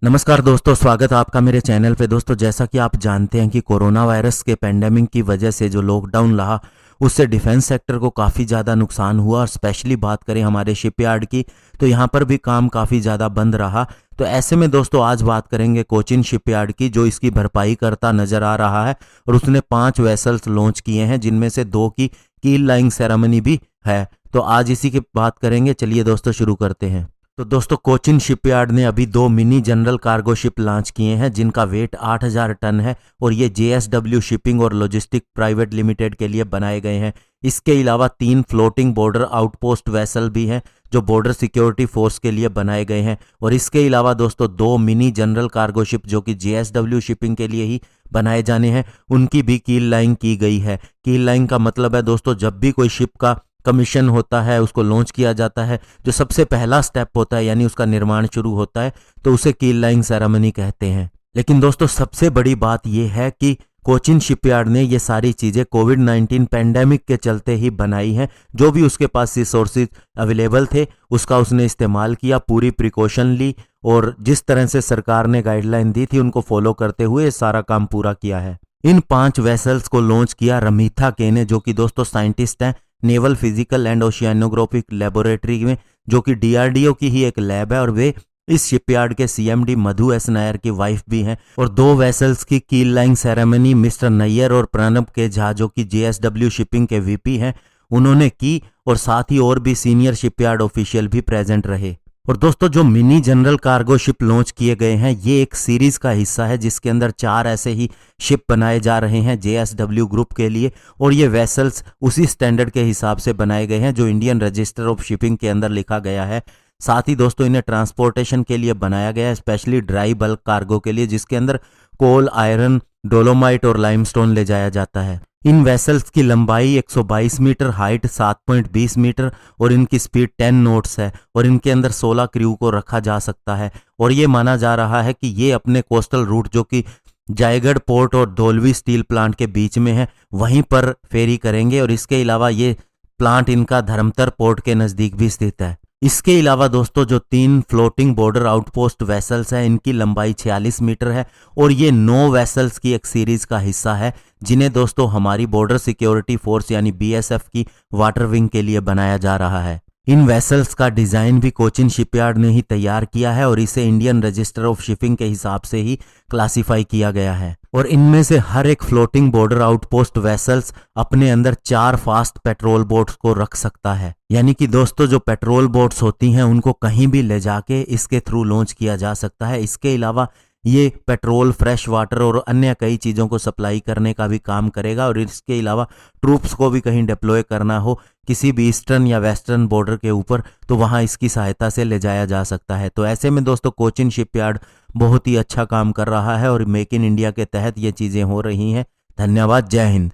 नमस्कार दोस्तों, स्वागत है आपका मेरे चैनल पे। दोस्तों, जैसा कि आप जानते हैं कि कोरोना वायरस के पेंडेमिक की वजह से जो लॉकडाउन रहा उससे डिफेंस सेक्टर को काफ़ी ज़्यादा नुकसान हुआ। और स्पेशली बात करें हमारे शिपयार्ड की तो यहाँ पर भी काम काफ़ी ज़्यादा बंद रहा। तो ऐसे में दोस्तों आज बात करेंगे कोचिन शिपयार्ड की, जो इसकी भरपाई करता नज़र आ रहा है। और उसने 5 वेसल्स लॉन्च किए हैं, जिनमें से 2 की कील लाइंग सेरेमनी भी है। तो आज इसी की बात करेंगे। चलिए दोस्तों शुरू करते हैं। तो दोस्तों, कोचिन शिपयार्ड ने अभी 2 mini general cargo ship launch किए हैं, जिनका वेट 8000 टन है और ये JSW शिपिंग और लॉजिस्टिक प्राइवेट लिमिटेड के लिए बनाए गए हैं। इसके अलावा 3 फ्लोटिंग बॉर्डर आउटपोस्ट वेसल भी हैं, जो बॉर्डर सिक्योरिटी फोर्स के लिए बनाए गए हैं। और इसके अलावा दोस्तों 2 मिनी जनरल कार्गो शिप जो कि JSW शिपिंग के लिए ही बनाए जाने हैं, उनकी भी कील लाइन की गई है। कील लाइन का मतलब है दोस्तों, जब भी कोई शिप का कमीशन होता है, उसको लॉन्च किया जाता है, जो सबसे पहला स्टेप होता है यानी उसका निर्माण शुरू होता है, तो उसे कील लाइंग सेरेमनी कहते हैं। लेकिन दोस्तों सबसे बड़ी बात यह है कि कोचिन शिपयार्ड ने ये सारी चीज़ें कोविड-19 पेंडेमिक के चलते ही बनाई हैं। जो भी उसके पास रिसोर्सेज अवेलेबल थे उसका उसने इस्तेमाल किया, पूरी प्रिकॉशन ली और जिस तरह से सरकार ने गाइडलाइन दी थी उनको फॉलो करते हुए सारा काम पूरा किया है। इन 5 वेसल्स को लॉन्च किया रमीथा के ने, जो कि दोस्तों साइंटिस्ट हैं नेवल फिजिकल एंड ओशियानोग्राफिक लेबोरेटरी में, जो कि DRDO की ही एक लैब है। और वे इस शिपयार्ड के CMD मधु एस नायर की वाइफ भी हैं। और 2 वेसल्स की कील लाइंग सेरेमनी मिस्टर नैयर और प्रणब के झा, जो कि JSW शिपिंग के VP हैं, उन्होंने की। और साथ ही और भी सीनियर शिपयार्ड ऑफिशियल भी प्रेजेंट रहे। और दोस्तों जो mini general cargo ship launch किए गए हैं, ये एक सीरीज का हिस्सा है जिसके अंदर 4 ऐसे ही शिप बनाए जा रहे हैं JSW ग्रुप के लिए। और ये वेसल्स उसी स्टैंडर्ड के हिसाब से बनाए गए हैं जो इंडियन रजिस्टर ऑफ शिपिंग के अंदर लिखा गया है। साथ ही दोस्तों इन्हें ट्रांसपोर्टेशन के लिए बनाया गया है, स्पेशली ड्राई बल्क कार्गो के लिए, जिसके अंदर कोल, आयरन, डोलोमाइट और लाइमस्टोन ले जाया जाता है। इन वेसल्स की लंबाई 122 मीटर, हाइट 7.20 मीटर और इनकी स्पीड 10 नॉट्स है। और इनके अंदर 16 क्रू को रखा जा सकता है। और ये माना जा रहा है कि ये अपने कोस्टल रूट, जो कि जयगढ़ पोर्ट और धौलवी स्टील प्लांट के बीच में है, वहीं पर फेरी करेंगे। और इसके अलावा ये प्लांट इनका धर्मतर पोर्ट के नज़दीक भी स्थित है। इसके अलावा दोस्तों जो 3 फ्लोटिंग बॉर्डर आउटपोस्ट वेसल्स हैं, इनकी लंबाई 46 मीटर है। और ये 9 वेसल्स की एक सीरीज का हिस्सा है, जिन्हें दोस्तों हमारी बॉर्डर सिक्योरिटी फोर्स यानी BSF की वाटर विंग के लिए बनाया जा रहा है। इन वेसल्स का डिज़ाइन भी कोचिन शिपयार्ड ने ही तैयार किया है और इसे इंडियन रजिस्टर ऑफ शिपिंग के हिसाब से ही क्लासिफाई किया गया है। और इनमें से हर एक फ्लोटिंग बॉर्डर आउटपोस्ट वेसल्स अपने अंदर 4 फास्ट पेट्रोल बोट्स को रख सकता है। यानी कि दोस्तों जो पेट्रोल बोट्स होती हैं उनको कहीं भी ले जाके इसके थ्रू लॉन्च किया जा सकता है। इसके अलावा ये पेट्रोल, फ्रेश वाटर और अन्य कई चीज़ों को सप्लाई करने का भी काम करेगा। और इसके अलावा ट्रूप्स को भी कहीं डिप्लॉय करना हो किसी भी ईस्टर्न या वेस्टर्न बॉर्डर के ऊपर, तो वहाँ इसकी सहायता से ले जाया जा सकता है। तो ऐसे में दोस्तों कोचिन शिपयार्ड बहुत ही अच्छा काम कर रहा है और मेक इन इंडिया के तहत ये चीज़ें हो रही हैं। धन्यवाद। जय हिंद।